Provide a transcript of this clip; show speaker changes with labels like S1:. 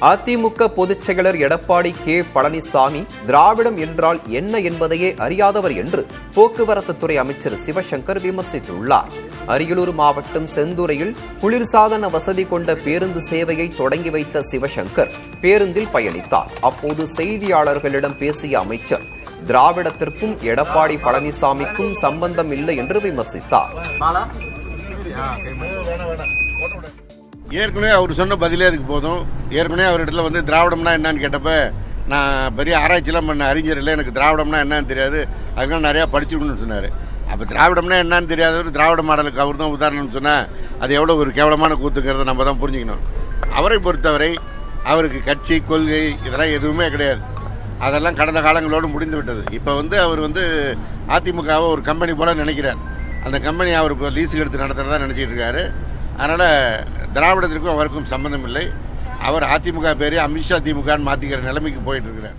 S1: அதிமுக பொதுச் செயலர் எடப்பாடி கே பழனிசாமி திராவிடம் என்றால் என்ன என்பதையே அறியாதவர் என்று போக்குவரத்துத்துறை அமைச்சர் சிவசங்கர் விமர்சித்துள்ளார். அரியலூர் மாவட்டம் செந்துறையில் குளிர்சாதன வசதி கொண்ட பேருந்து சேவையை தொடங்கி வைத்த சிவசங்கர் பேருந்தில் பயணித்தார். அப்போது செய்தியாளர்களிடம் பேசிய அமைச்சர் திராவிடத்திற்கும் எடப்பாடி பழனிசாமிக்கும் சம்பந்தம் இல்லை என்று விமர்சித்தார்.
S2: ஏற்கனவே அவர் சொன்ன பதிலே அதுக்கு போதும். ஏற்கனவே அவரிடத்துல திராவிடம்னா என்னன்னு கேட்டப்ப, நான் பெரிய ஆராய்ச்சிலாம் பண்ண அறிஞர் இல்லை, எனக்கு திராவிடம்னா என்னன்னு தெரியாது, அதுக்காக நிறையா படிச்சுக்கணும்னு சொன்னார். அப்போ திராவிடம்னா என்னன்னு தெரியாதவர் திராவிட மாடலுக்கு அவர் தான் உதாரணம்னு சொன்னால் அது எவ்வளோ ஒரு கேவலமான கூத்துங்கிறத நம்ம தான் புரிஞ்சுக்கணும். அவரை பொறுத்தவரை அவருக்கு கட்சி கொள்கை இதெல்லாம் எதுவுமே கிடையாது. அதெல்லாம் கடந்த காலங்களோடு முடிந்து விட்டது. இப்போ அவர் அதிமுகவை ஒரு கம்பெனி போல நினைக்கிறார். அந்த கம்பெனி அவர் இப்போ லீஸுக்கு எடுத்து நடத்துகிறதா நினச்சிட்டு இருக்காரு. அதனால் திராவிடத்திற்கும் அவருக்கும் சம்பந்தம் இல்லை. அவர் அதிமுக பேர் அமித்ஷா திமுகன்னு மாற்றிக்கிற நிலைமைக்கு போயிட்டு இருக்கிறார்.